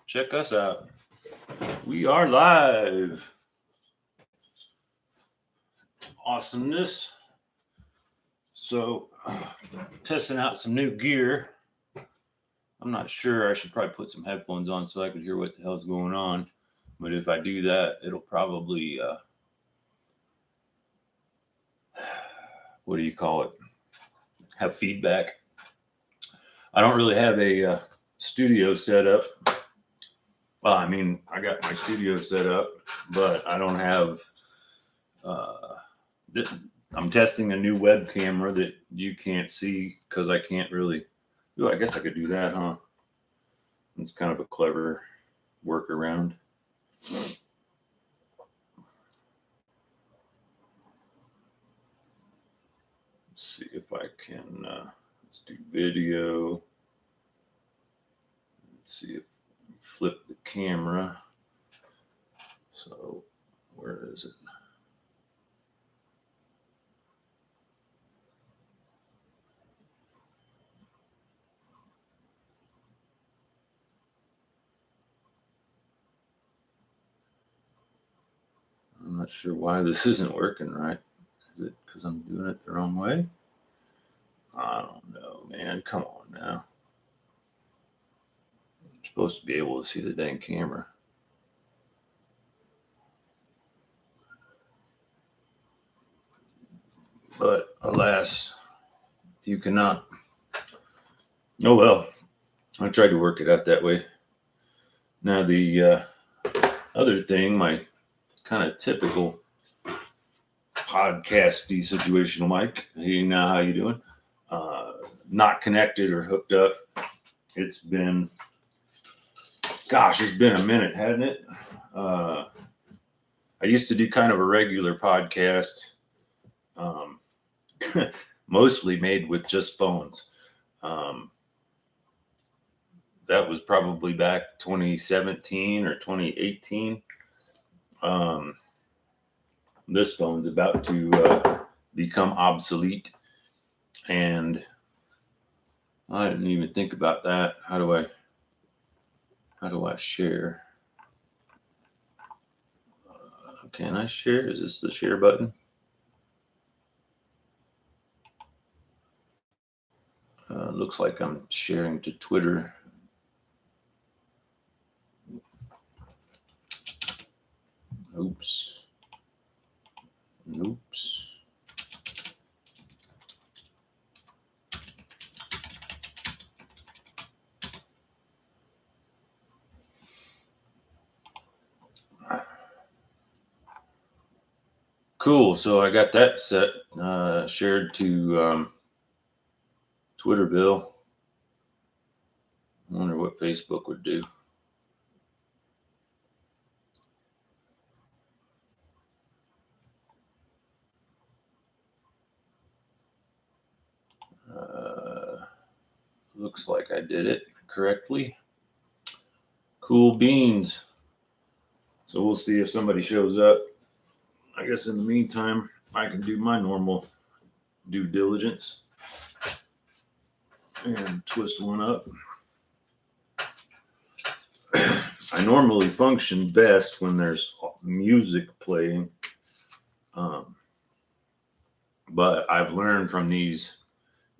Check us out. We are live. Awesomeness. So, testing out some new gear. I'm not sure. I should probably put some headphones on so I can hear what the hell's going on. But if I do that, it'll probably, what do you call it? Have feedback. I don't really have a studio set up. Well, I mean, I got my studio set up, but I don't have, I'm testing a new web camera that you can't see because I can't really, I guess I could do that, huh? It's kind of a clever workaround. Let's see if I can, let's do video. Let's see if flip the camera. So where is it? I'm not sure why this isn't working right. Is it because I'm doing it the wrong way? I don't know, man. Come on now. I'm supposed to be able to see the dang camera. But alas, you cannot. Oh well, I tried to work it out that way. Now the other thing, my kind of typical podcasty situational mic. Hey, now how you doing? Not connected or hooked up. It's been a minute, hasn't it? I used to do kind of a regular podcast, mostly made with just phones. That was probably back 2017 or 2018. This phone's about to become obsolete, and I didn't even think about that. How do I share? Can I share? Is this the share button? Looks like I'm sharing to Twitter. Oops. Cool. So I got that set, shared to Twitterville. I wonder what Facebook would do. Looks like I did it correctly. Cool beans. So we'll see if somebody shows up. I guess in the meantime, I can do my normal due diligence and twist one up. I normally function best when there's music playing. But I've learned from these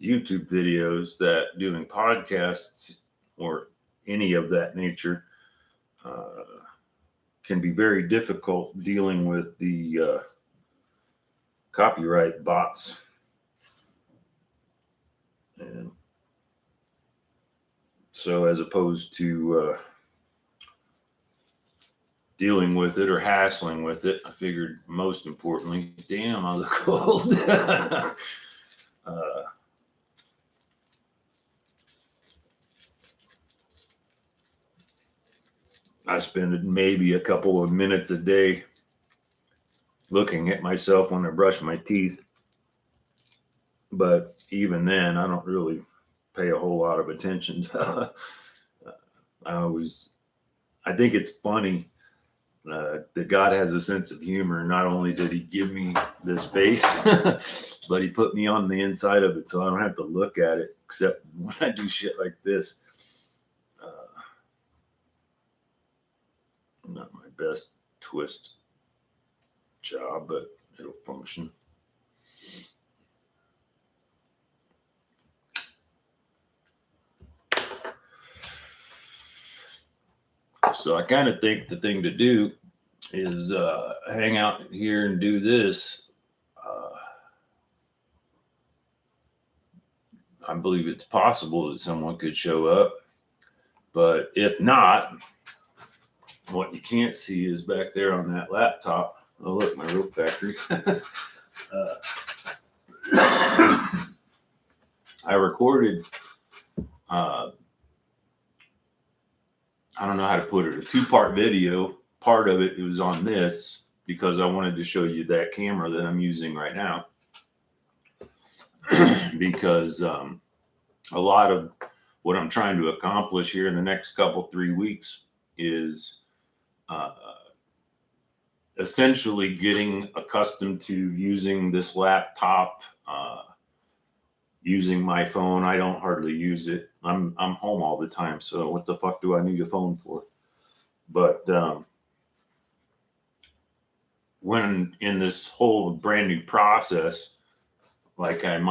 YouTube videos that doing podcasts or any of that nature can be very difficult dealing with the copyright bots. And so as opposed to dealing with it or hassling with it, I figured most importantly, damn, I look old. I spend maybe a couple of minutes a day looking at myself when I brush my teeth. But even then, I don't really pay a whole lot of attention. I think it's funny that God has a sense of humor. Not only did he give me this face, but he put me on the inside of it so I don't have to look at it, except when I do shit like this. best twist job, but it'll function. So I kind of think the thing to do is hang out here and do this. I believe it's possible that someone could show up, but if not, what you can't see is back there on that laptop. Oh, look, my rope factory. I recorded, I don't know how to put it, a 2-part video. Part of it was on this because I wanted to show you that camera that I'm using right now. Because a lot of what I'm trying to accomplish here in the next 3 weeks is essentially getting accustomed to using this laptop, using my phone. I don't hardly use it. I'm home all the time, so what the fuck do I need a phone for? But when in this whole brand new process, like I'm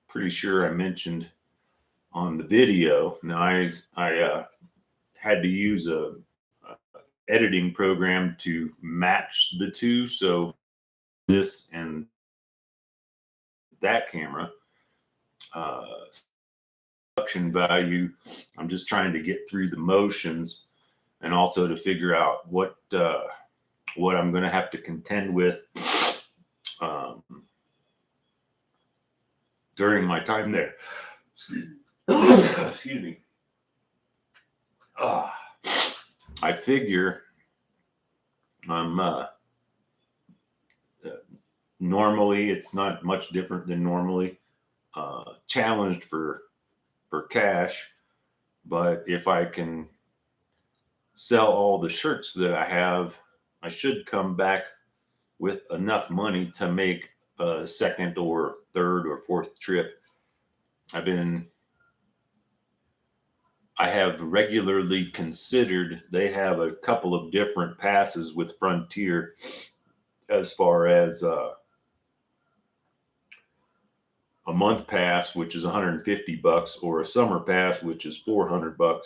pretty sure I mentioned on the video. Now I had to use a editing program to match the two. So this and that camera, production value. I'm just trying to get through the motions, and also to figure out what I'm going to have to contend with during my time there. Excuse me. I figure I'm normally, it's not much different than normally, challenged for cash, but if I can sell all the shirts that I have, I should come back with enough money to make a second or third or fourth trip. I have regularly considered, they have a couple of different passes with Frontier, as far as a month pass, which is $150, or a summer pass, which is $400.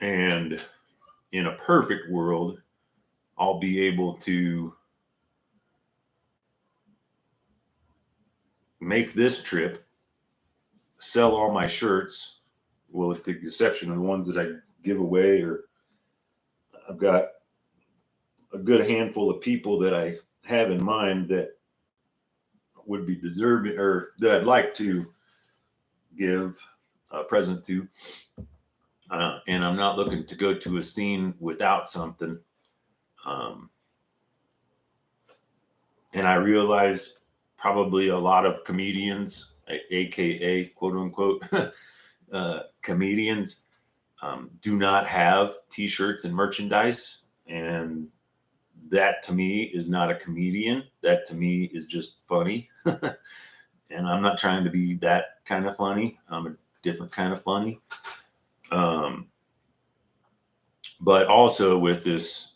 And in a perfect world, I'll be able to make this trip, sell all my shirts, well, with the exception of the ones that I give away, or I've got a good handful of people that I have in mind that would be deserving, or that I'd like to give a present to. And I'm not looking to go to a scene without something. And I realize probably a lot of comedians, AKA quote unquote, comedians, do not have t-shirts and merchandise. And that to me is not a comedian. That to me is just funny. And I'm not trying to be that kind of funny. I'm a different kind of funny. But also with this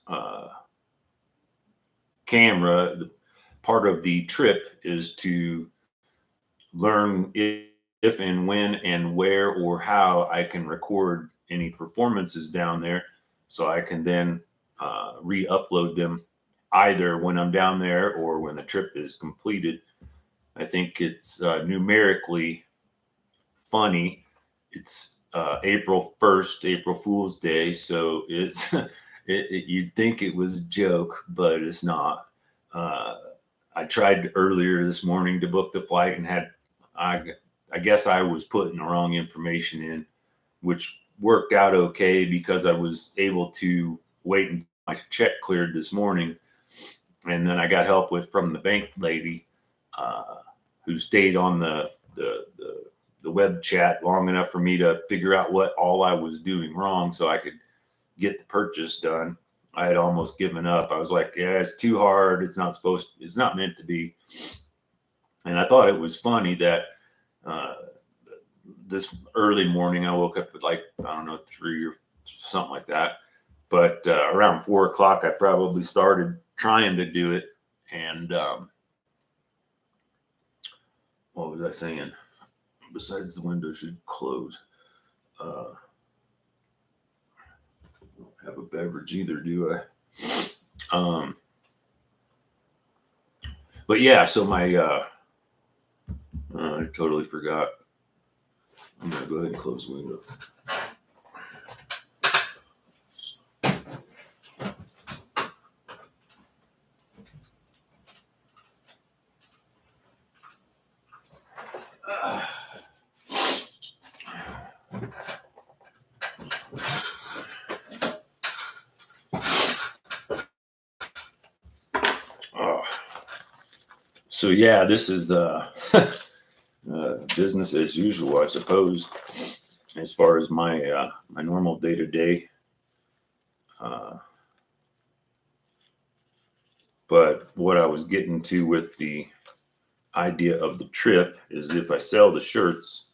camera, part of the trip is to learn if and when and where or how I can record any performances down there, so I can then re-upload them either when I'm down there or when the trip is completed. I think it's numerically funny. It's April 1st, April Fool's Day, so it's you'd think it was a joke, but it's not. I tried earlier this morning to book the flight and I guess I was putting the wrong information in, which worked out okay because I was able to wait until my check cleared this morning. And then I got help from the bank lady who stayed on the web chat long enough for me to figure out what all I was doing wrong so I could get the purchase done. I had almost given up. I was like, yeah, it's too hard. It's not meant to be. And I thought it was funny that this early morning, I woke up at 3 or something like that. But around 4 o'clock, I probably started trying to do it. And what was I saying? Besides, the window should close. Don't have a beverage either, do I? But yeah, so my I totally forgot. I'm gonna go ahead and close the window. So yeah, this is business as usual, I suppose, as far as my my normal day to day. But what I was getting to with the idea of the trip is, if I sell the shirts,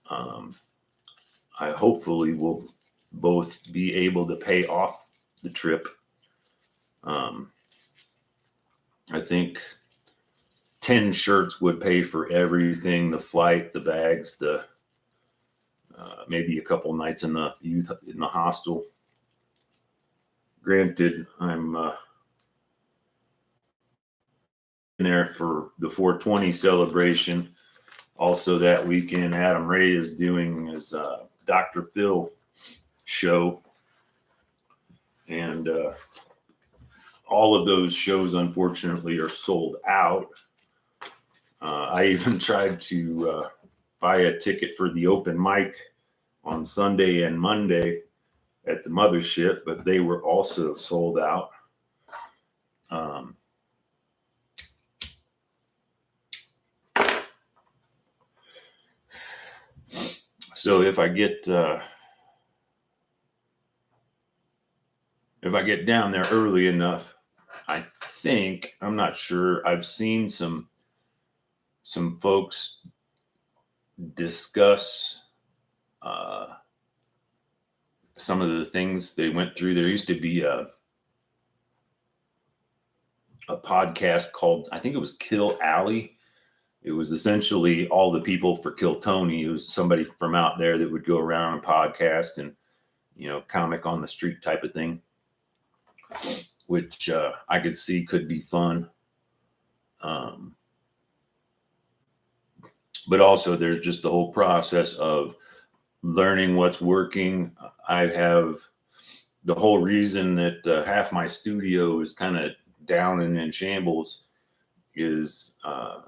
I hopefully will both be able to pay off the trip. I think 10 shirts would pay for everything: the flight, the bags, the maybe a couple nights in the hostel. Granted, I'm in there for the 420 celebration. Also that weekend, Adam Ray is doing his Dr. Phil show, and all of those shows, unfortunately, are sold out. I even tried to buy a ticket for the open mic on Sunday and Monday at the mothership, but they were also sold out. So if I get down there early enough, I think, I'm not sure, I've seen some folks discuss some of the things they went through. There used to be a podcast called, I think it was Kill Alley. It was essentially all the people for Kill Tony. It was somebody from out there that would go around and podcast and, comic on the street type of thing, which I could see could be fun. But also there's just the whole process of learning what's working. I have the whole reason that half my studio is kind of down and in shambles is I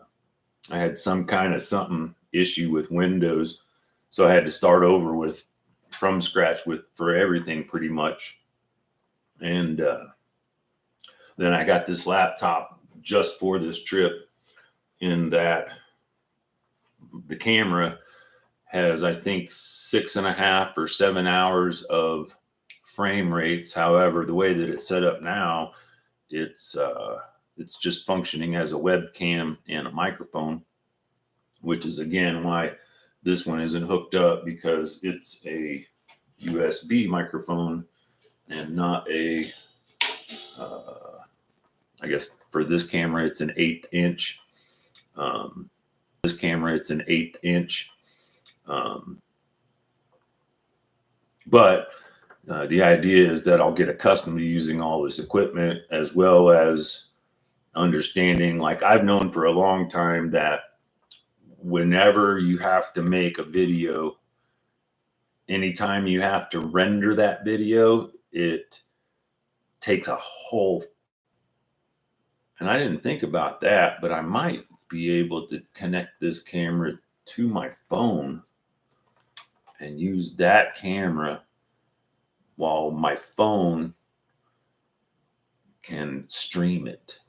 had some kind of something issue with Windows. So I had to start over from scratch for everything pretty much. And then I got this laptop just for this trip, in that the camera has, I think, 6.5 or 7 hours of frame rates. However, the way that it's set up now, it's just functioning as a webcam and a microphone, which is again why this one isn't hooked up, because it's a USB microphone and not a I guess for this camera it's an 1/8 inch. This camera, it's an 1/8 inch. But the idea is that I'll get accustomed to using all this equipment, as well as understanding, like, I've known for a long time that whenever you have to make a video, anytime you have to render that video, it takes a whole, and I didn't think about that, but I might be able to connect this camera to my phone and use that camera while my phone can stream it.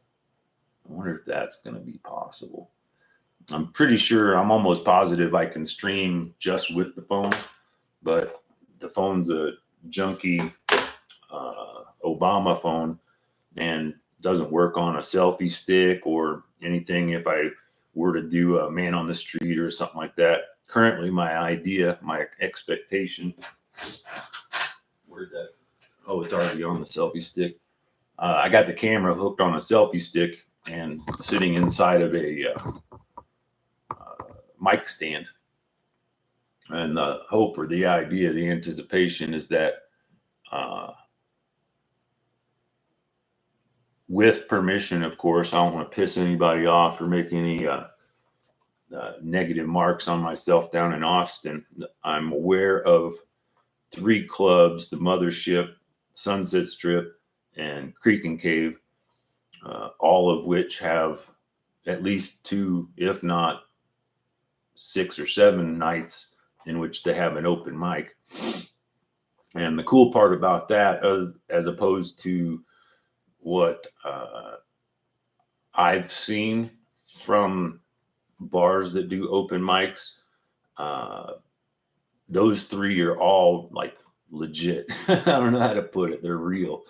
I wonder if that's going to be possible. I'm pretty sure, I'm almost positive I can stream just with the phone, but the phone's a junky Obama phone and doesn't work on a selfie stick or anything if I were to do a man on the street or something like that. Currently, my expectation, where'd that? Oh, Oh, it's already on the selfie stick. I got the camera hooked on a selfie stick and sitting inside of a mic stand. And the hope or the idea, the anticipation is that with permission, of course, I don't want to piss anybody off or make any negative marks on myself down in Austin. I'm aware of 3 clubs, the Mothership, Sunset Strip, and Creek and Cave, all of which have at least 2, if not 6 or 7 nights in which they have an open mic. And the cool part about that, as opposed to what I've seen from bars that do open mics, those 3 are all like legit. I don't know how to put it. They're real.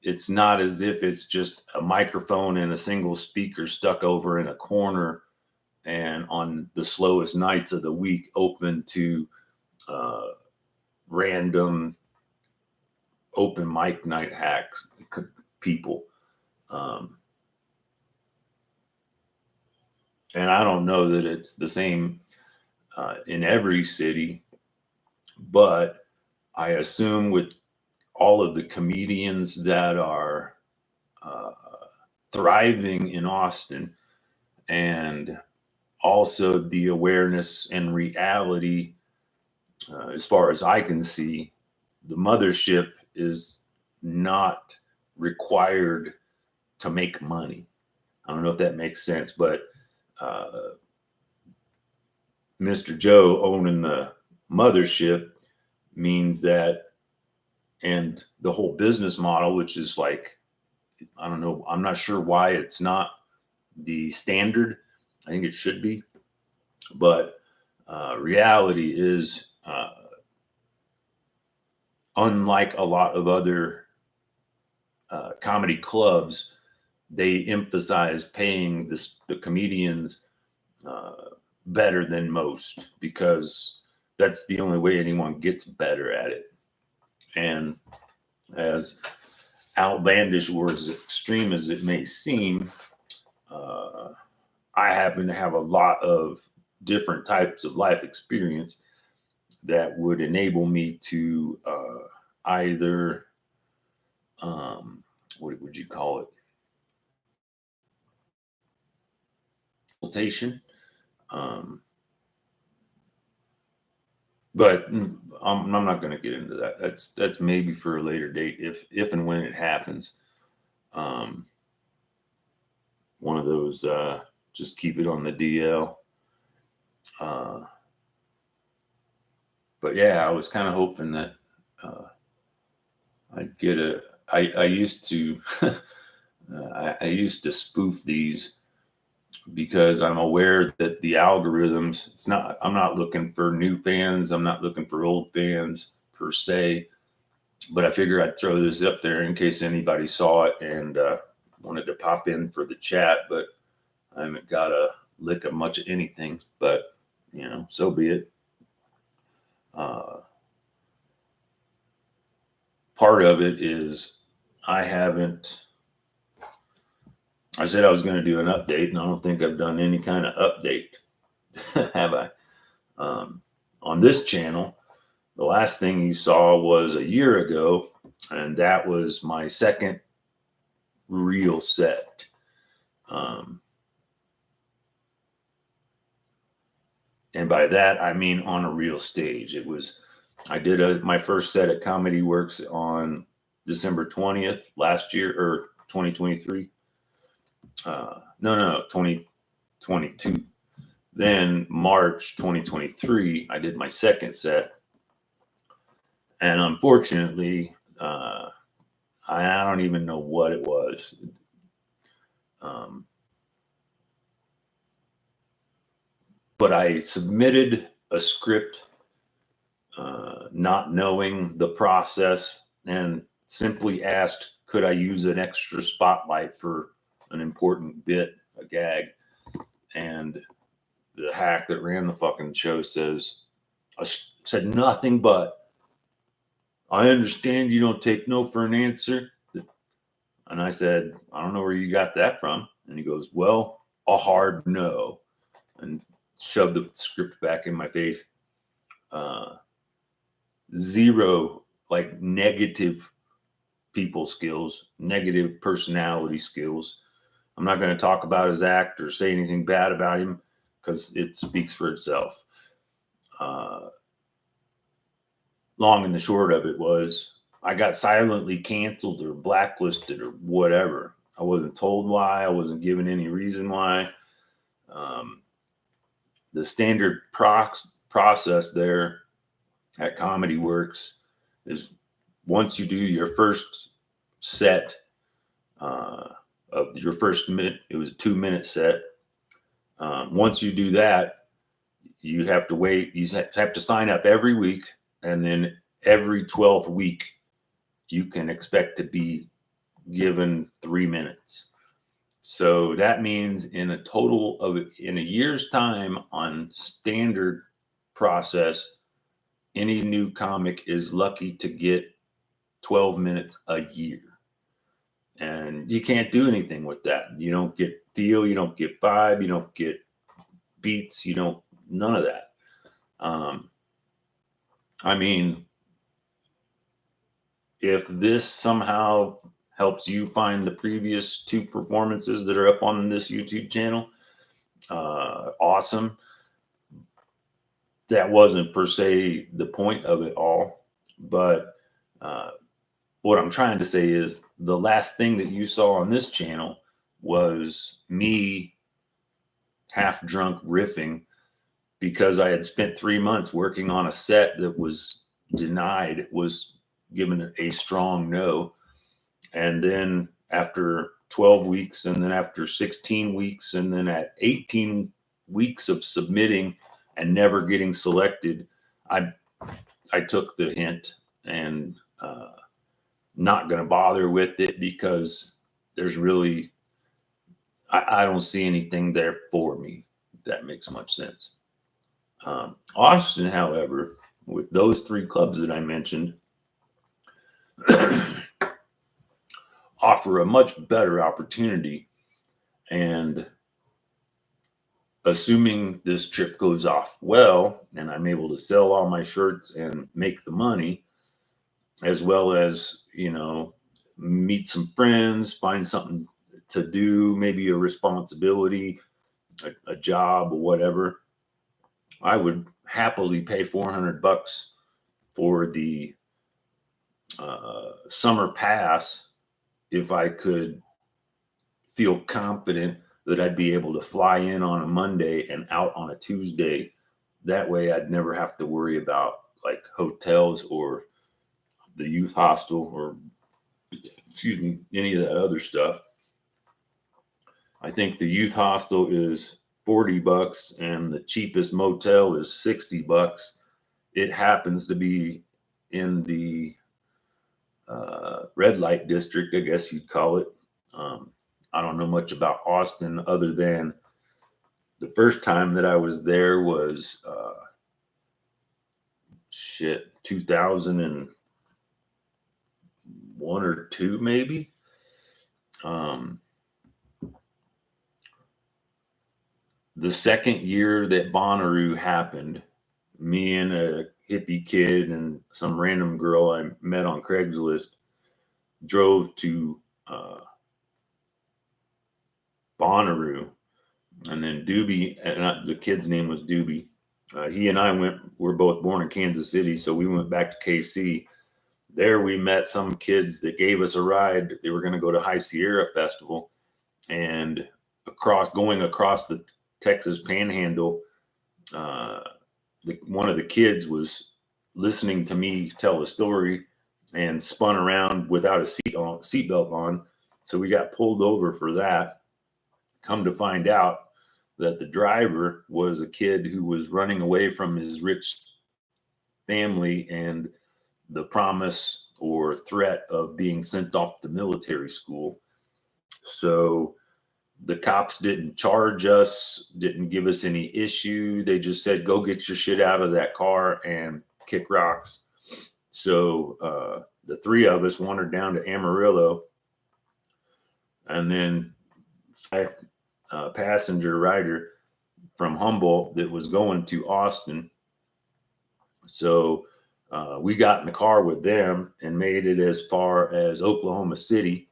It's not as if it's just a microphone and a single speaker stuck over in a corner and on the slowest nights of the week open to random open mic night hacks people. And I don't know that it's the same in every city, but I assume with all of the comedians that are thriving in Austin, and also the awareness and reality, as far as I can see, the Mothership is not required to make money. I don't know if that makes sense, but Mr. Joe owning the Mothership means that, and the whole business model, which is like, I don't know, I'm not sure why it's not the standard. I think it should be, but reality is, unlike a lot of other comedy clubs, they emphasize paying the comedians better than most, because that's the only way anyone gets better at it. And as outlandish or as extreme as it may seem, I happen to have a lot of different types of life experience that would enable me to either, what would you call it? Consultation. But I'm not going to get into that. That's maybe for a later date, if and when it happens. One of those, just keep it on the DL. But yeah, I was kind of hoping that I'd get I used to I used to spoof these because I'm aware that the algorithms, I'm not looking for new fans. I'm not looking for old fans per se, but I figure I'd throw this up there in case anybody saw it and wanted to pop in for the chat, but I haven't got a lick of much of anything, but so be it. Part of it is I said I was going to do an update, and I don't think I've done any kind of update, have I? On this channel, the last thing you saw was a year ago, and that was my second real set. And by that, I mean on a real stage. I did my first set at Comedy Works on December 20th last year, or 2023. No, 2022. Then March 2023, I did my second set. And unfortunately, I don't even know what it was. But I submitted a script, not knowing the process, and simply asked, could I use an extra spotlight for an important bit, a gag? And the hack that ran the fucking show said nothing but, I understand you don't take no for an answer. And I said, I don't know where you got that from. And he goes, well, a hard no. And shoved the script back in my face. Zero, like, negative people skills, negative personality skills. I'm not going to talk about his act or say anything bad about him because it speaks for itself. Long and the short of it was I got silently canceled or blacklisted or whatever. I wasn't told why. I wasn't given any reason why. The standard process there at Comedy Works is once you do your first set of your first minute, it was a 2-minute set. Once you do that, you have to wait. You have to sign up every week, and then every 12th week, you can expect to be given 3 minutes. So that means in a year's time on standard process, any new comic is lucky to get 12 minutes a year. And you can't do anything with that. You don't get feel, you don't get vibe, you don't get beats, none of that. I mean, if this somehow helps you find the previous 2 performances that are up on this YouTube channel, awesome. That wasn't per se the point of it all, but what I'm trying to say is the last thing that you saw on this channel was me half drunk riffing because I had spent 3 months working on a set that was denied, was given a strong no. And then after 12 weeks, and then after 16 weeks, and then at 18 weeks of submitting and never getting selected, I took the hint and not going to bother with it because there's really, I don't see anything there for me, if that makes much sense. Austin, however, with those 3 clubs that I mentioned, offer a much better opportunity. And assuming this trip goes off well, and I'm able to sell all my shirts and make the money, as well as, meet some friends, find something to do, maybe a responsibility, a job or whatever, I would happily pay $400 for the summer pass if I could feel confident that I'd be able to fly in on a Monday and out on a Tuesday. That way I'd never have to worry about like hotels or the youth hostel or, any of that other stuff. I think the youth hostel is $40 and the cheapest motel is $60. It happens to be in the red light district, I guess you'd call it. I don't know much about Austin other than the first time that I was there was 2001 or 2 maybe. The second year that Bonnaroo happened, me and a hippie kid and some random girl I met on Craigslist drove to Bonnaroo, and then Doobie, and the kid's name was Doobie. He and I we're both born in Kansas City, so we went back to KC. There we met some kids that gave us a ride. They were going to go to High Sierra Festival, and going across the Texas Panhandle, one of the kids was listening to me tell a story and spun around without a seatbelt on. So we got pulled over for that. Come to find out that the driver was a kid who was running away from his rich family and the promise or threat of being sent off to military school. So the cops didn't charge us, didn't give us any issue. They just said, go get your shit out of that car and kick rocks. So the three of us wandered down to Amarillo, and then a passenger rider from Humboldt that was going to Austin. So we got in the car with them and made it as far as Oklahoma City.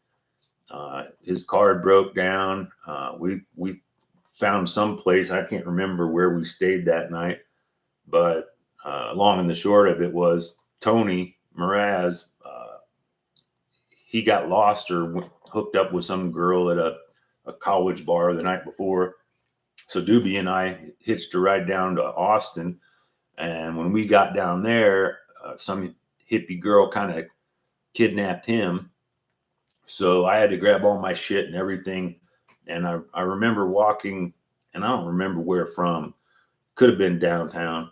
His car broke down. We found some place. I can't remember where we stayed that night, but long and the short of it was Tony Mraz. He got lost or hooked up with some girl at a college bar the night before. So Doobie and I hitched a ride down to Austin. And when we got down there, some hippie girl kind of kidnapped him. So I had to grab all my shit and everything. And I remember walking, and I don't remember where from. Could have been downtown,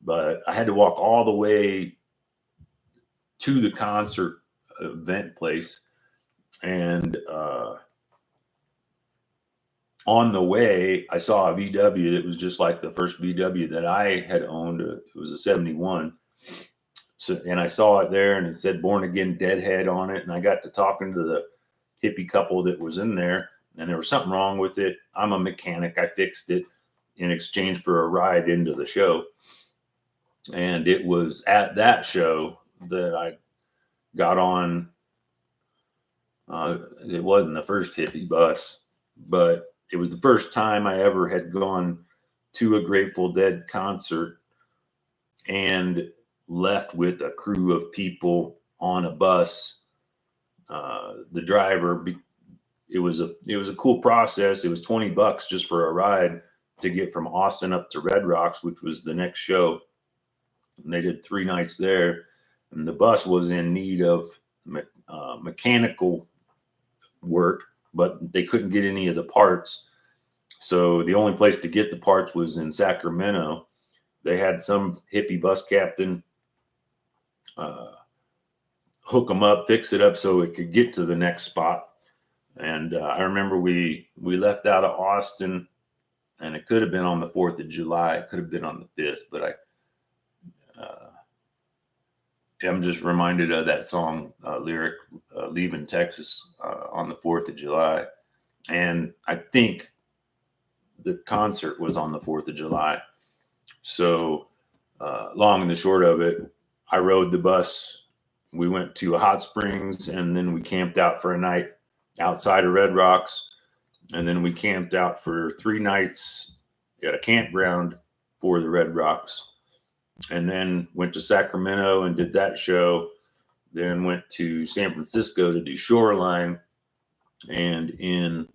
but I had to walk all the way to the concert event place. And on the way, I saw a VW that was just like the first VW that I had owned. It was a 71. So, and I saw it there, and it said Born Again Deadhead on it. And I got to talking to the hippie couple that was in there, and there was something wrong with it. I'm a mechanic. I fixed it in exchange for a ride into the show. And it was at that show that I got on. It wasn't the first hippie bus, but it was the first time I ever had gone to a Grateful Dead concert and left with a crew of people on a bus. The driver, it was a cool process. It was $20 just for a ride to get from Austin up to Red Rocks, which was the next show. And they did 3 nights there, and the bus was in need of mechanical work, but they couldn't get any of the parts. So the only place to get the parts was in Sacramento. They had some hippie bus captain hook them up, fix it up so it could get to the next spot. And I remember we left out of Austin, and it could have been on the 4th of July. It could have been on the 5th, but I'm just reminded of that song lyric, Leaving Texas on the 4th of July. And I think the concert was on the 4th of July. So long and the short of it, I rode the bus. We went to Hot Springs, and then we camped out for a night outside of Red Rocks. And then we camped out for 3 nights at a campground for the Red Rocks. And then went to Sacramento and did that show. Then went to San Francisco to do Shoreline. And in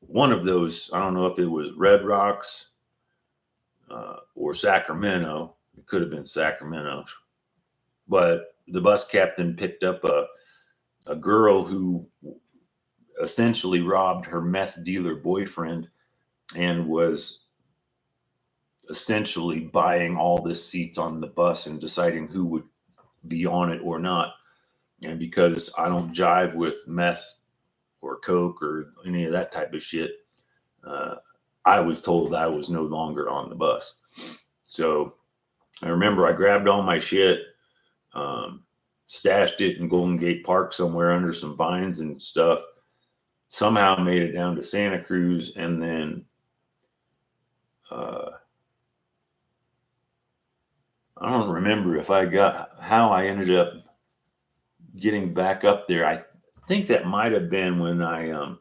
one of those, I don't know if it was Red Rocks or Sacramento. It could have been Sacramento. But the bus captain picked up a girl who essentially robbed her meth dealer boyfriend and was essentially buying all the seats on the bus and deciding who would be on it or not. And because I don't jive with meth or coke or any of that type of shit, I was told I was no longer on the bus. So I remember I grabbed all my shit, stashed it in Golden Gate Park somewhere under some vines and stuff, somehow made it down to Santa Cruz, and then I don't remember how I ended up getting back up there. I think that might have been when I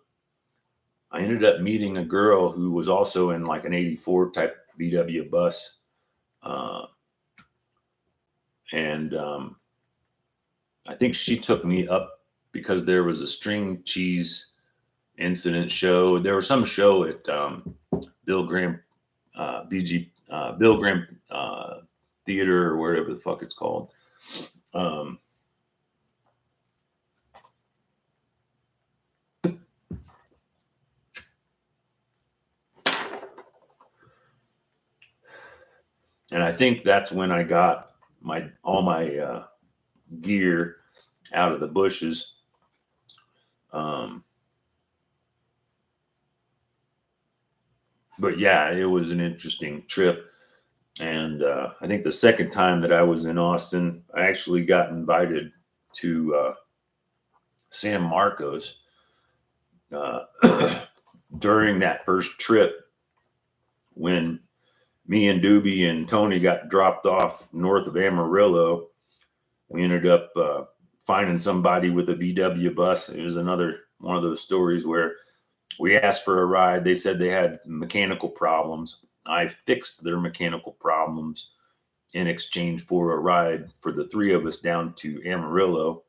ended up meeting a girl who was also in like an 84 type VW bus. And I think she took me up because there was a string cheese incident show. There was some show at Bill Graham Theater or whatever the fuck it's called. And I think that's when I got all my gear out of the bushes. But yeah, it was an interesting trip. And I think the second time that I was in Austin, I actually got invited to San Marcos uh, during that first trip when me and Doobie and Tony got dropped off north of Amarillo. We ended up finding somebody with a VW bus. It was another one of those stories where we asked for a ride. They said they had mechanical problems. I fixed their mechanical problems in exchange for a ride for the three of us down to Amarillo,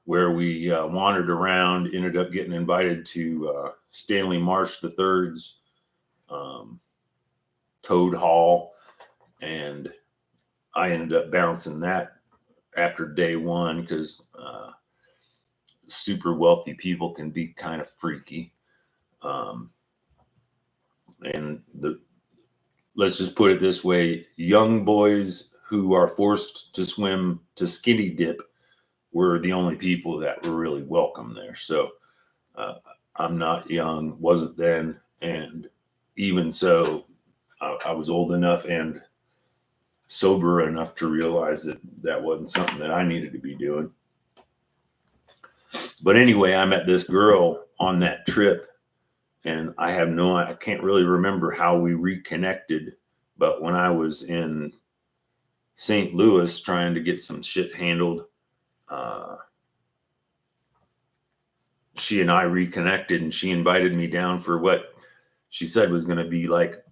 where we wandered around, ended up getting invited to Stanley Marsh III's Toad Hall, and I ended up bouncing that after day one because super wealthy people can be kind of freaky. And let's just put it this way, young boys who are forced to swim to skinny dip were the only people that were really welcome there. So I'm not young, wasn't then, and even so, I was old enough and sober enough to realize that that wasn't something that I needed to be doing. But anyway, I met this girl on that trip, and I can't really remember how we reconnected, but when I was in St. Louis trying to get some shit handled, she and I reconnected, and she invited me down for what she said was going to be like,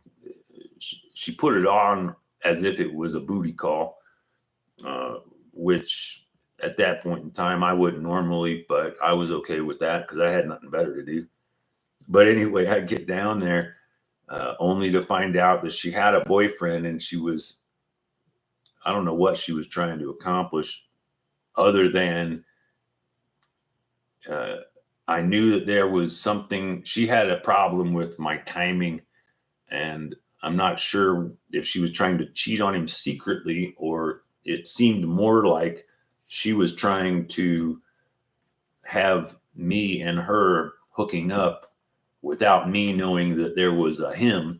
she put it on as if it was a booty call, which at that point in time I wouldn't normally, but I was okay with that because I had nothing better to do. But anyway, I get down there only to find out that she had a boyfriend, and I don't know what she was trying to accomplish other than I knew that there was something. She had a problem with my timing, and I'm not sure if she was trying to cheat on him secretly, or it seemed more like she was trying to have me and her hooking up without me knowing that there was a him,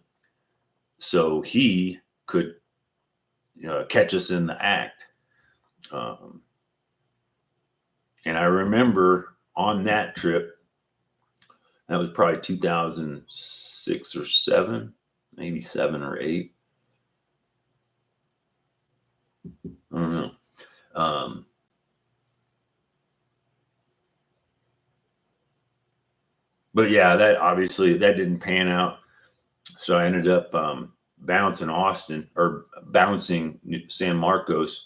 so he could catch us in the act. And I remember on that trip, that was probably 2006 or 7, maybe 7 or 8. I don't know. But yeah, that obviously that didn't pan out. So I ended up bouncing San Marcos.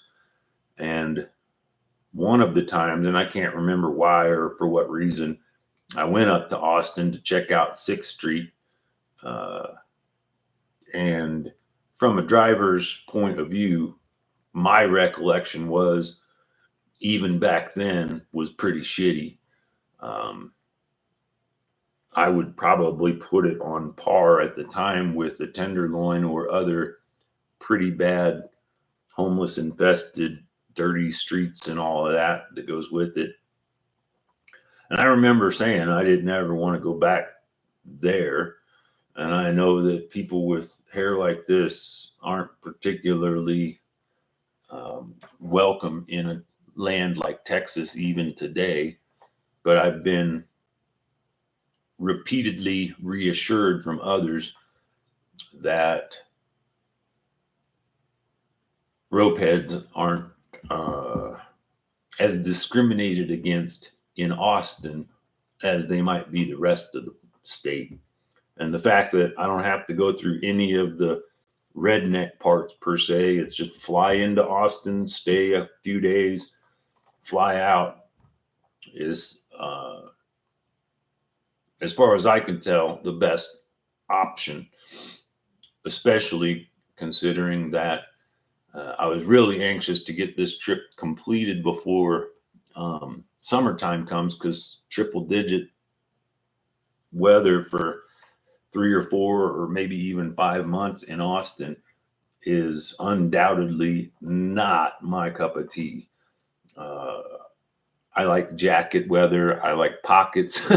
And one of the times, and I can't remember why or for what reason, I went up to Austin to check out 6th Street. And from a driver's point of view, my recollection was, even back then, was pretty shitty. I would probably put it on par at the time with the Tenderloin or other pretty bad homeless infested dirty streets and all of that goes with it. And I remember saying I didn't ever want to go back there. And I know that people with hair like this aren't particularly welcome in a land like Texas even today. But I've been repeatedly reassured from others that ropeheads aren't as discriminated against in Austin as they might be the rest of the state. And the fact that I don't have to go through any of the redneck parts per se, it's just fly into Austin, stay a few days, fly out, is, as far as I can tell, the best option, especially considering that I was really anxious to get this trip completed before summertime comes, because triple digit weather for 3 or 4 or maybe even 5 months in Austin is undoubtedly not my cup of tea. I like jacket weather. I like pockets.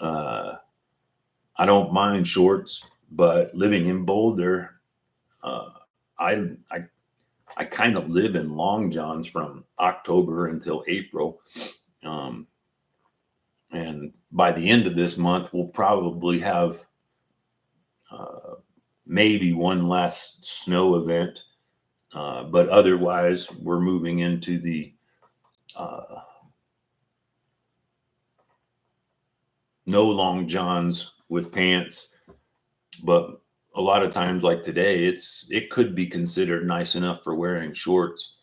I don't mind shorts, but living in Boulder, I kind of live in Long Johns from October until April. And by the end of this month, we'll probably have maybe one last snow event. But otherwise, we're moving into the no long johns with pants. But a lot of times, like today, it could be considered nice enough for wearing shorts.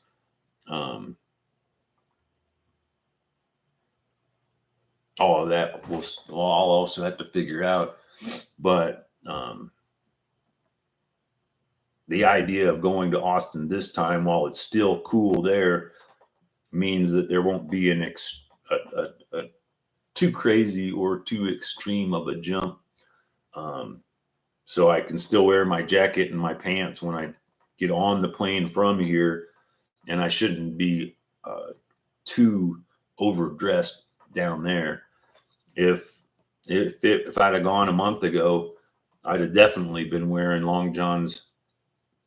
All of that I'll also have to figure out. But the idea of going to Austin this time while it's still cool there means that there won't be a too crazy or too extreme of a jump. So I can still wear my jacket and my pants when I get on the plane from here, and I shouldn't be too overdressed down there. If I'd have gone a month ago, I'd have definitely been wearing long johns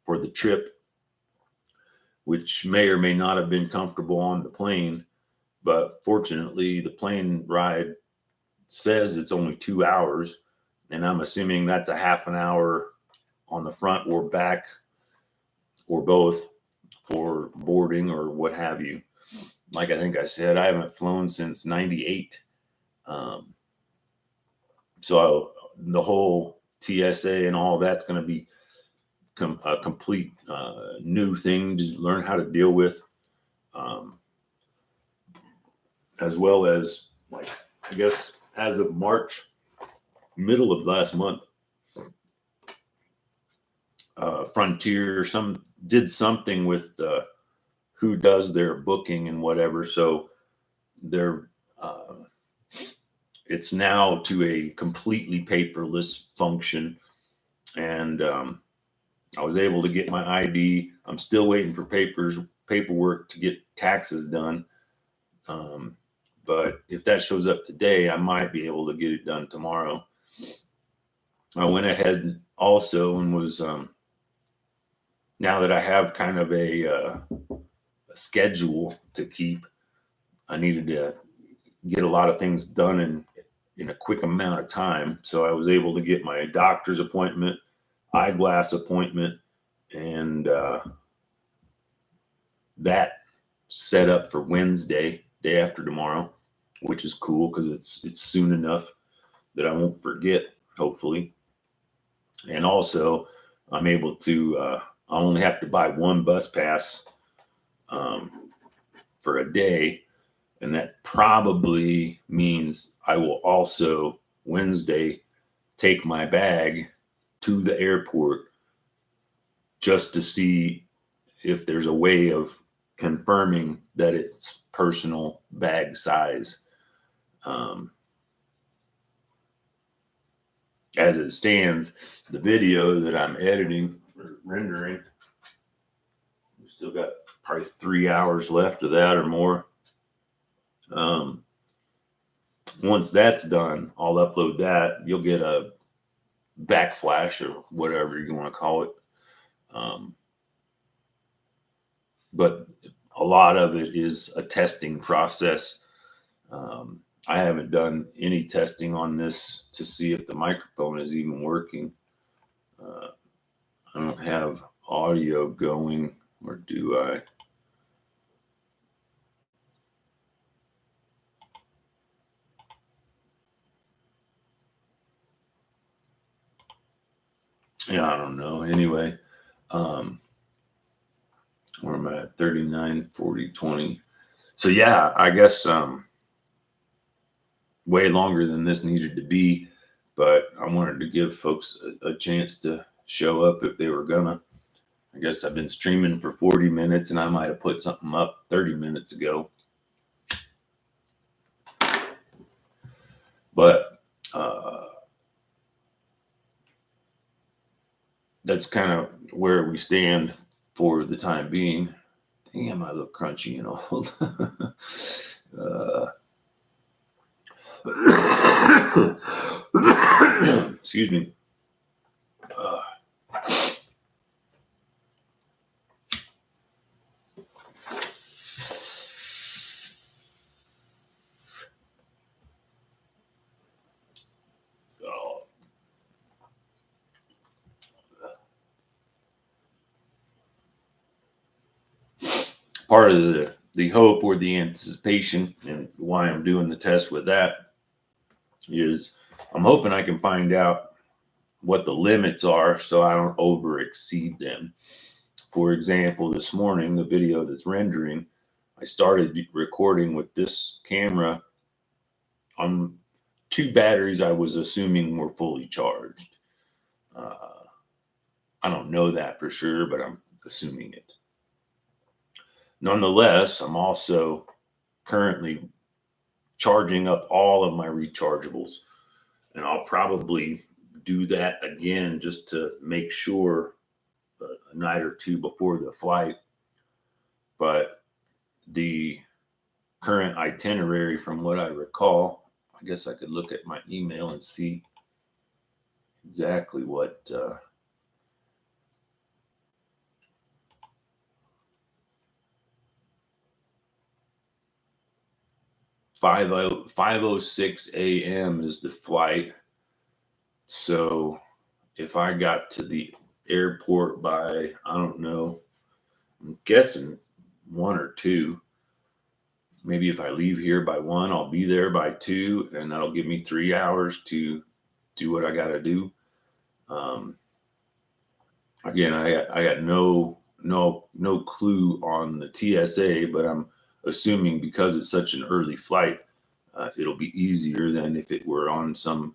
for the trip, which may or may not have been comfortable on the plane. But fortunately, the plane ride says it's only 2 hours, and I'm assuming that's a half an hour on the front or back or both for boarding or what have you. Like I think I said, I haven't flown since 98. So the whole TSA and all that's going to be a complete new thing to learn how to deal with, as well as, like, I guess as of March, middle of last month, Frontier did something with who does their booking and whatever. So they're it's now to a completely paperless function, and I was able to get my ID. I'm still waiting for paperwork to get taxes done. But if that shows up today, I might be able to get it done tomorrow. I went ahead also and was, now that I have kind of a schedule to keep, I needed to get a lot of things done in a quick amount of time. So I was able to get my doctor's appointment, eyeglass appointment, and that set up for Wednesday, day after tomorrow, which is cool because it's soon enough that I won't forget, hopefully. And also, I'm able to, I only have to buy one bus pass for a day. And that probably means I will also Wednesday take my bag to the airport just to see if there's a way of confirming that it's personal bag size. As it stands, the video that I'm editing or rendering, we still got probably 3 hours left of that or more. Once that's done, I'll upload that. You'll get a backflash or whatever you want to call it. But a lot of it is a testing process. I haven't done any testing on this to see if the microphone is even working. I don't have audio going, or do I? Yeah, I don't know. Anyway, where am I at? 39, 40, 20. So yeah, I guess way longer than this needed to be, but I wanted to give folks a chance to show up if they were gonna. I guess I've been streaming for 40 minutes and I might have put something up 30 minutes ago. But that's kind of where we stand for the time being. Damn, I look crunchy and old. Excuse me. part of the hope or the anticipation, and why I'm doing the test with that, is I'm hoping I can find out what the limits are so I don't over exceed them. For example, this morning, the video that's rendering, I started recording with this camera on 2 batteries I was assuming were fully charged. I don't know that for sure, but I'm assuming it. Nonetheless, I'm also currently charging up all of my rechargeables, and I'll probably do that again just to make sure a night or two before the flight. But the current itinerary, from what I recall, I guess I could look at my email and see exactly what 5:06 a.m. is the flight. So if I got to the airport by, I don't know, I'm guessing 1 or 2. Maybe if I leave here by 1, I'll be there by 2, and that'll give me 3 hours to do what I got to do. Again, I got no clue on the TSA, but I'm assuming because it's such an early flight, it'll be easier than if it were on some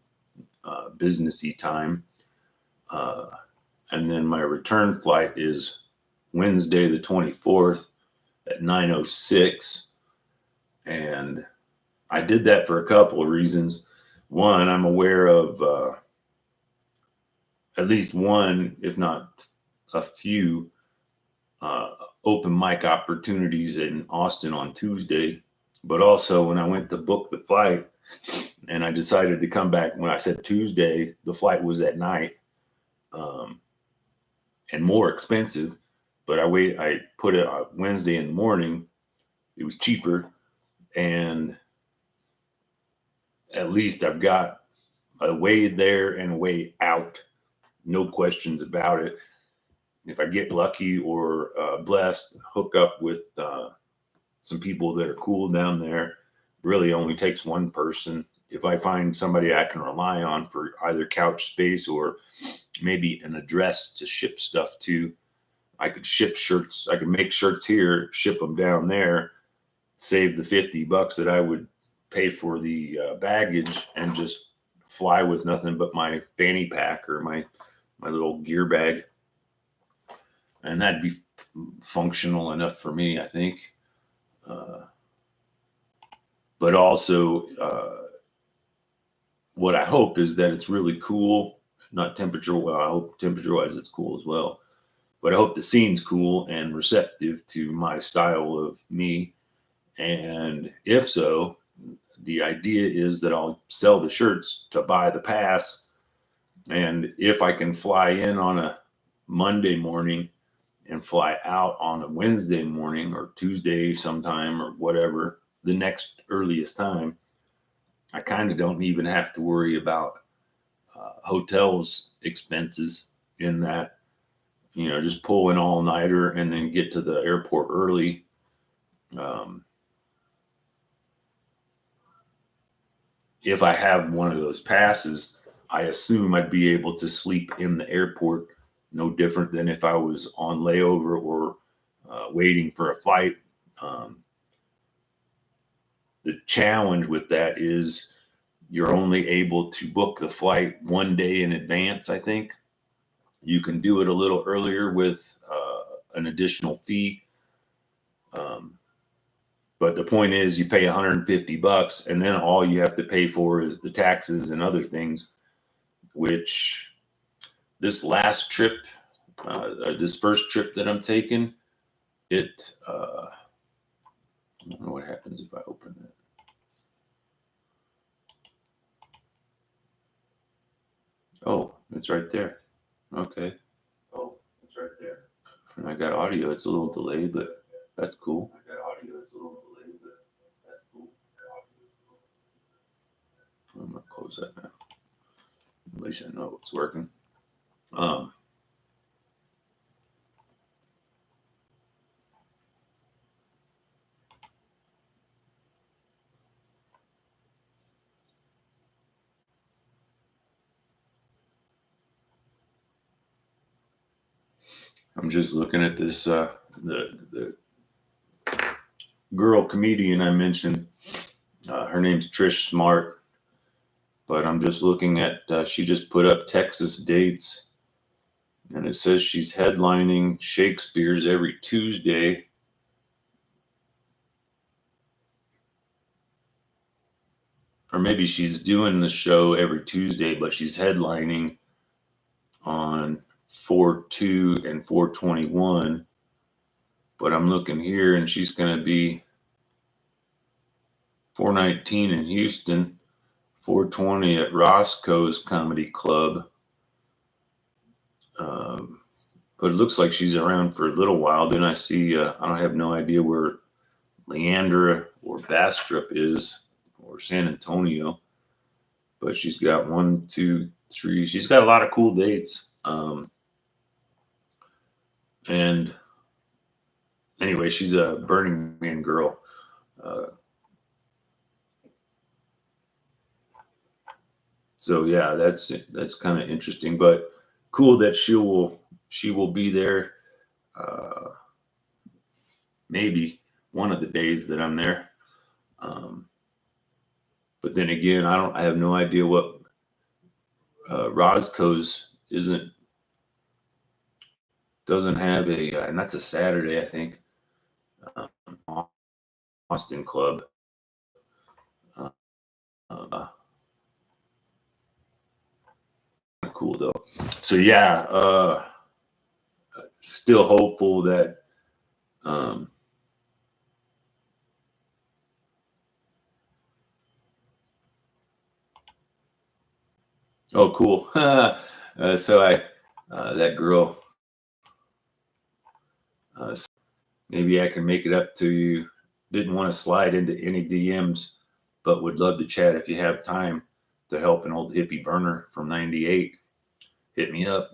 businessy time. And then my return flight is Wednesday the 24th at 9:06. And I did that for a couple of reasons. One, I'm aware of at least one, if not a few, open mic opportunities in Austin on Tuesday. But also, when I went to book the flight and I decided to come back, when I said Tuesday, the flight was at night and more expensive. But I put it on Wednesday in the morning. It was cheaper. And at least I've got a way there and a way out. No questions about it. If I get lucky or blessed, hook up with some people that are cool down there, really only takes one person. If I find somebody I can rely on for either couch space or maybe an address to ship stuff to, I could ship shirts. I could make shirts here, ship them down there, save the $50 that I would pay for the baggage, and just fly with nothing but my fanny pack or my little gear bag. And that'd be functional enough for me, I think. But also, what I hope is that it's really cool, not temperature. Well, I hope temperature-wise it's cool as well. But I hope the scene's cool and receptive to my style of me. And if so, the idea is that I'll sell the shirts to buy the pass. And if I can fly in on a Monday morning and fly out on a Wednesday morning or Tuesday sometime or whatever, the next earliest time, I kind of don't even have to worry about hotels expenses, in that, just pull an all-nighter and then get to the airport early. If I have one of those passes, I assume I'd be able to sleep in the airport, no different than if I was on layover or waiting for a flight. The challenge with that is you're only able to book the flight 1 day in advance, I think. You can do it a little earlier with an additional fee. But the point is, you pay $150, and then all you have to pay for is the taxes and other things, which this last trip, this first trip that I'm taking, I don't know what happens if I open that. Oh, it's right there. Okay. Oh, it's right there. And I got audio. It's a little delayed, but that's cool. I'm gonna close that now. At least I know it's working. I'm just looking at this the girl comedian I mentioned. Her name's Trish Smart, but I'm just looking at she just put up Texas dates, and it says she's headlining Shakespeare's every Tuesday. Or maybe she's doing the show every Tuesday, but she's headlining on 4/2 and 4/21. But I'm looking here, and she's going to be 4/19 in Houston, 4/20 at Roscoe's Comedy Club. But it looks like she's around for a little while. Then I see, I have no idea where Leandra or Bastrop is, or San Antonio. But she's got 1, 2, 3. She's got a lot of cool dates. And anyway, she's a Burning Man girl. So yeah, that's kind of interesting, but cool that she will be there. Maybe one of the days that I'm there. But then again, I have no idea what Roscoe's doesn't have and that's a Saturday, I think. Austin Club. Cool though. So yeah, still hopeful that oh cool. So that girl, maybe I can make it up to you. Didn't want to slide into any DMs, but would love to chat if you have time to help an old hippie burner from '98. Hit me up.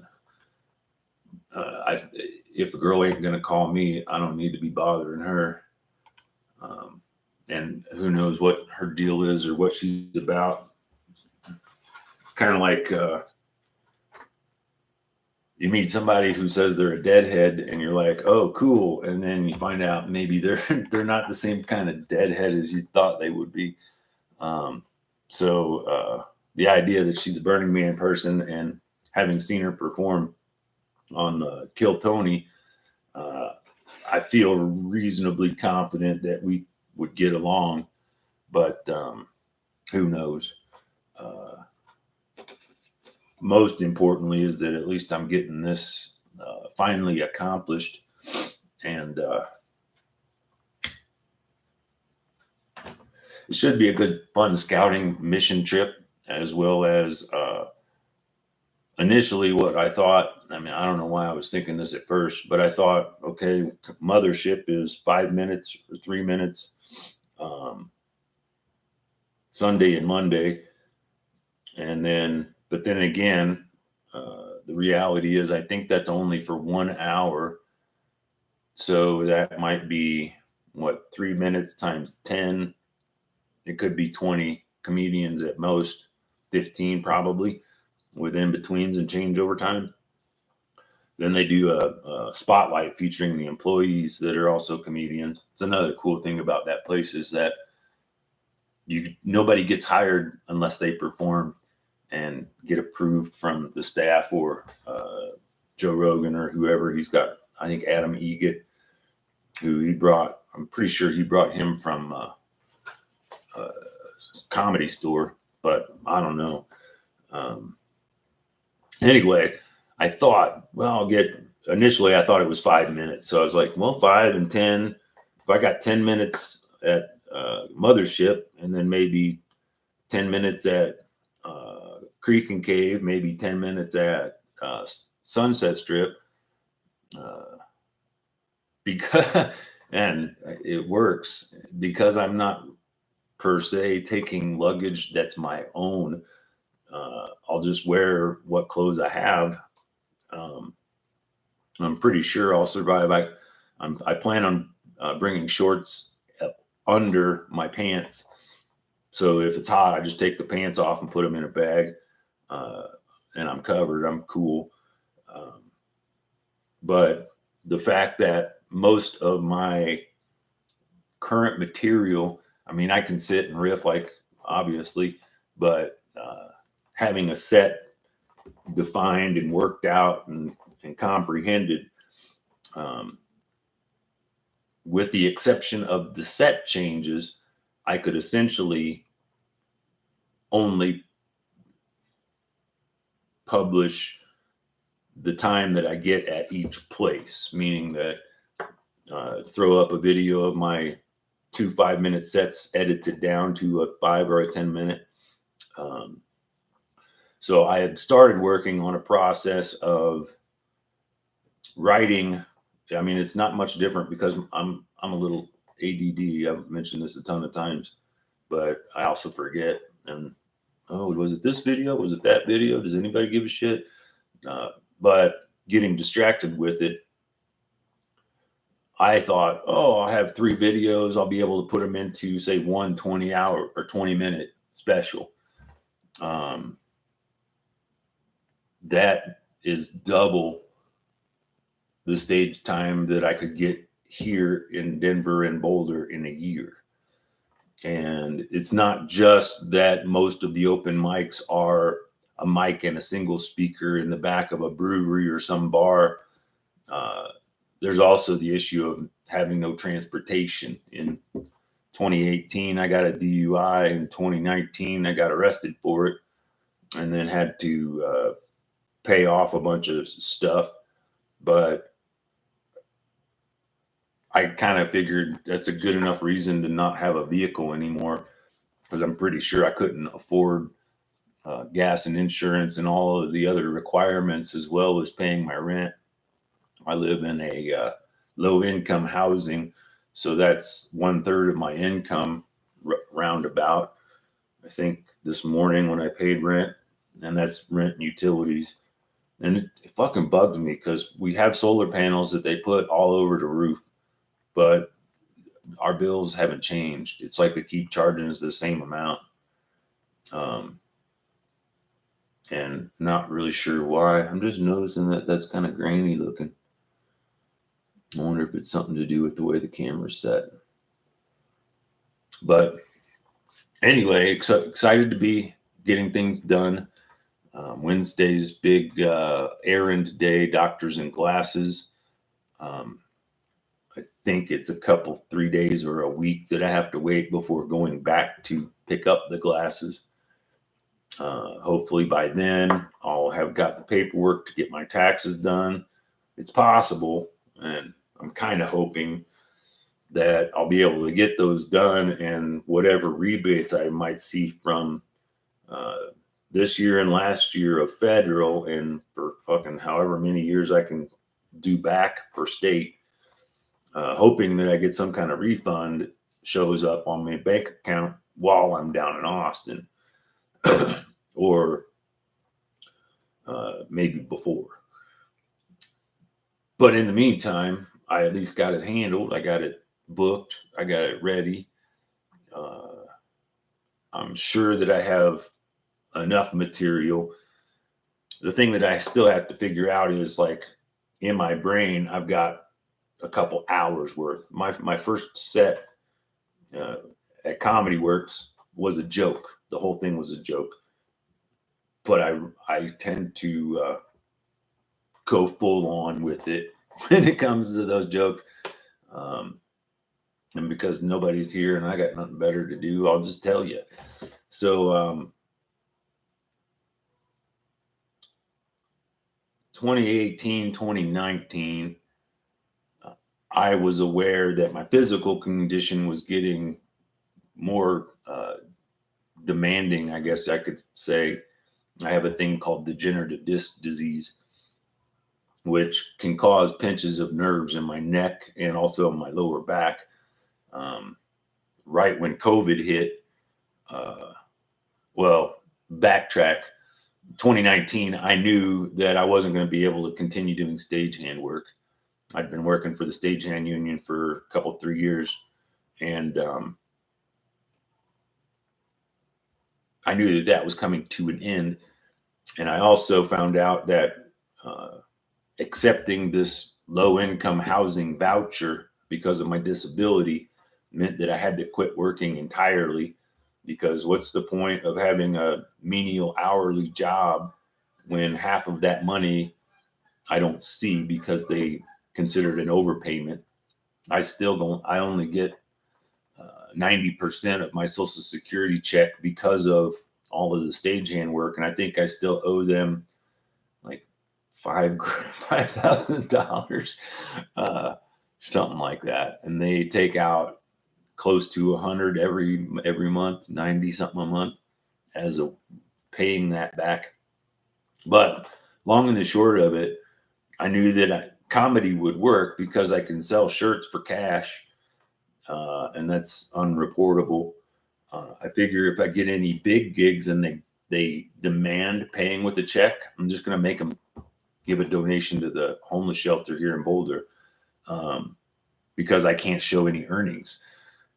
If a girl ain't gonna call me, I don't need to be bothering her. And who knows what her deal is or what she's about. It's kind of like you meet somebody who says they're a deadhead, and you're like, "Oh, cool," and then you find out maybe they're not the same kind of deadhead as you thought they would be. So the idea that she's a Burning Man person, and having seen her perform on the Kill Tony, I feel reasonably confident that we would get along, but who knows? Most importantly is that at least I'm getting this finally accomplished, and it should be a good, fun scouting mission trip, as well as initially what I thought. I mean, I don't know why I was thinking this at first, but I thought, okay, mothership is 5 minutes or 3 minutes, Sunday and Monday. But then again, the reality is I think that's only for 1 hour. So that might be 3 minutes times 10. It could be 20 comedians at most, 15 probably, with in-betweens and changeover time. Then they do a spotlight featuring the employees that are also comedians. It's another cool thing about that place is that nobody gets hired unless they perform and get approved from the staff or Joe Rogan or whoever. He's got, I think, Adam Egget, who he brought. I'm pretty sure he brought him from Comedy Store, but I don't know. Anyway, I thought, well, initially I thought it was 5 minutes. So I was like, well, 5 and 10. If I got 10 minutes at Mothership, and then maybe 10 minutes at Creek and Cave, maybe 10 minutes at Sunset Strip, because and it works because I'm not per se taking luggage that's my own. I'll just wear what clothes I have. I'm pretty sure I'll survive. I plan on bringing shorts under my pants. So if it's hot, I just take the pants off and put them in a bag, and I'm covered. I'm cool. But the fact that most of my current material, I mean, I can sit and riff, like, obviously, but having a set defined and worked out and comprehended, um, with the exception of the set changes, I could essentially only publish the time that I get at each place, meaning that throw up a video of my 2 5-minute sets edited down to a 5 or a 10-minute. Um, so I had started working on a process of writing. I mean, it's not much different because I'm a little ADD. I've mentioned this a ton of times, but I also forget. And oh, was it this video? Was it that video? Does anybody give a shit? But getting distracted with it, I thought, oh, I have 3 videos. I'll be able to put them into, say, one 20-hour or 20-minute special. That is double the stage time that I could get here in Denver and Boulder in a year. And it's not just that most of the open mics are a mic and a single speaker in the back of a brewery or some bar. There's also the issue of having no transportation. In 2018, I got a DUI. In 2019, I got arrested for it and then had to pay off a bunch of stuff. But I kind of figured that's a good enough reason to not have a vehicle anymore, because I'm pretty sure I couldn't afford gas and insurance and all of the other requirements, as well as paying my rent. I live in a low income housing, so that's 1/3 of my income roundabout. I think this morning when I paid rent, and that's rent and utilities. And it fucking bugs me because we have solar panels that they put all over the roof, but our bills haven't changed. It's like they keep charging us the same amount. And not really sure why. I'm just noticing that that's kind of grainy looking. I wonder if it's something to do with the way the camera's set. But anyway, excited to be getting things done. Wednesday's big errand day, doctors and glasses. I think it's a couple, 3 days or a week that I have to wait before going back to pick up the glasses. Hopefully by then I'll have got the paperwork to get my taxes done. It's possible, and I'm kind of hoping that I'll be able to get those done, and whatever rebates I might see from this year and last year of federal, and for fucking however many years I can do back for state, hoping that I get some kind of refund shows up on my bank account while I'm down in Austin. Or maybe before. But in the meantime, I at least got it handled. I got it booked. I got it ready. I'm sure that I have enough material. The thing that I still have to figure out is, like, in my brain, I've got a couple hours worth. My first set at Comedy Works was a joke. The whole thing was a joke. But I tend to go full on with it when it comes to those jokes. And because nobody's here and I got nothing better to do, I'll just tell you. So 2018, 2019, I was aware that my physical condition was getting more demanding, I guess I could say. I have a thing called degenerative disc disease, which can cause pinches of nerves in my neck and also my lower back. Right when COVID hit, backtrack, 2019, I knew that I wasn't going to be able to continue doing stagehand work. I'd been working for the stagehand union for a couple, 3 years. And I knew that was coming to an end. And I also found out that accepting this low income housing voucher because of my disability meant that I had to quit working entirely, because what's the point of having a menial hourly job when half of that money I don't see because they considered an overpayment. I only get 90% of my Social Security check because of all of the stagehand work. And I think I still owe them like $5,000, something like that. And they take out close to 100 every month, 90 something a month as a paying that back. But long and the short of it, I knew that comedy would work because I can sell shirts for cash, and that's unreportable. I figure if I get any big gigs and they demand paying with a check, I'm just going to make them give a donation to the homeless shelter here in Boulder, because I can't show any earnings.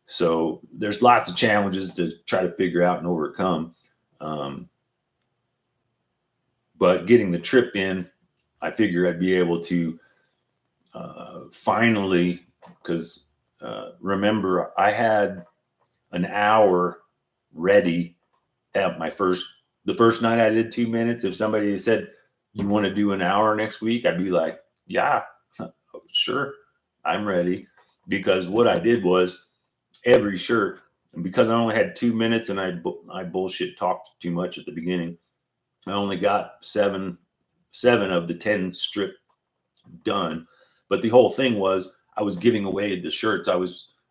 So there's lots of challenges to try to figure out and overcome. But getting the trip in, I figure I'd be able to finally, because remember, I had an hour ready at the first night I did 2 minutes. If somebody said, you want to do an hour next week, I'd be like, yeah, sure, I'm ready. Because what I did was every shirt, and because I only had 2 minutes and I bullshit talked too much at the beginning, I only got seven of the 10 strip done. But the whole thing was I was giving away the shirts. I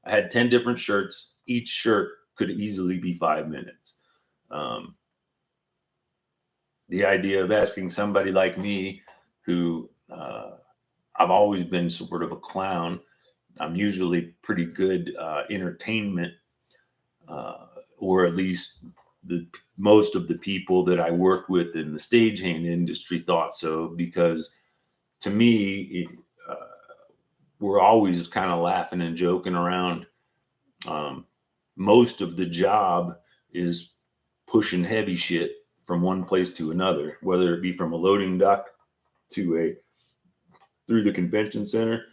had 10 different shirts. Each shirt could easily be 5 minutes. The idea of asking somebody like me, who I've always been sort of a clown. I'm usually pretty good entertainment, or at least most of the people that I worked with in the stagehand industry thought so, because to me, we're always kind of laughing and joking around. Most of the job is pushing heavy shit from one place to another, whether it be from a loading dock through the convention center,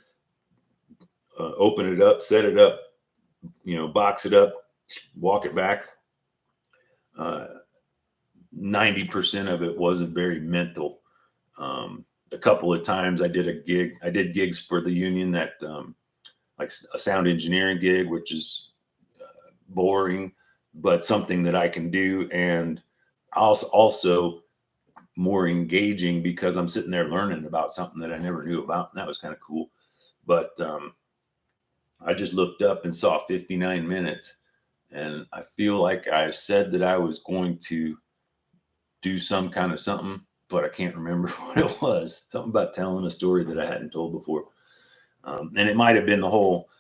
open it up, set it up, box it up, walk it back. 90% of it wasn't very mental. A couple of times I did gigs for the union that, like a sound engineering gig, which is boring, but something that I can do. And also more engaging because I'm sitting there learning about something that I never knew about. And that was kind of cool. But I just looked up and saw 59 minutes. And I feel like I said that I was going to do some kind of something, but I can't remember what it was. Something about telling a story that I hadn't told before. And it might have been the whole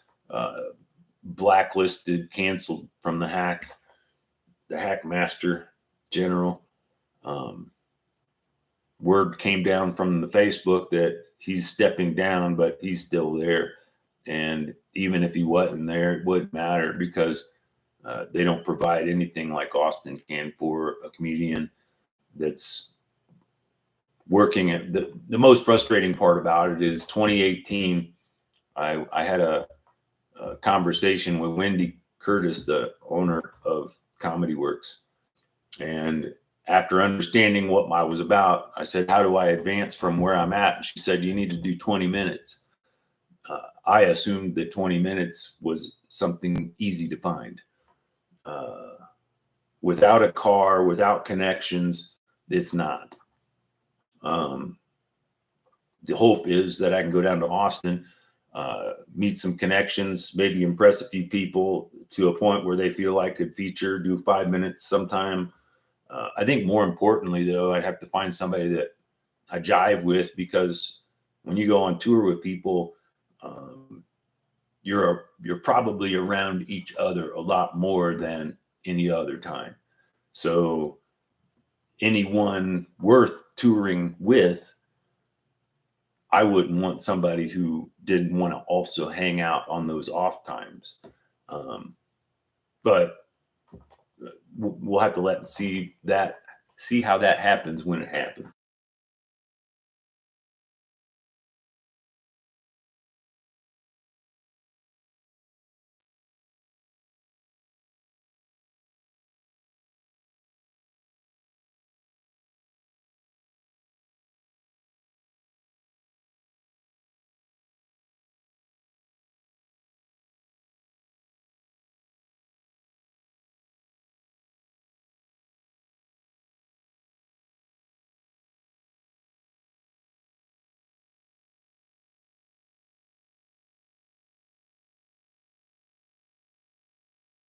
blacklisted, canceled from the hack master general. Word came down from the Facebook that he's stepping down, but he's still there. And even if he wasn't there, it wouldn't matter, because they don't provide anything like Austin can for a comedian that's working at the most frustrating part about it is 2018. I had a conversation with Wendy Curtis, the owner of Comedy Works. And after understanding what I was about, I said, how do I advance from where I'm at? And she said, you need to do 20 minutes. I assumed that 20 minutes was something easy to find. Without a car, without connections, it's not. The hope is that I can go down to Austin, meet some connections, maybe impress a few people to a point where they feel I could feature, do 5 minutes sometime. I think more importantly, though, I'd have to find somebody that I jive with, because when you go on tour with people, you're probably around each other a lot more than any other time. So anyone worth touring with, I wouldn't want somebody who didn't want to also hang out on those off times. But we'll have to see how that happens when it happens.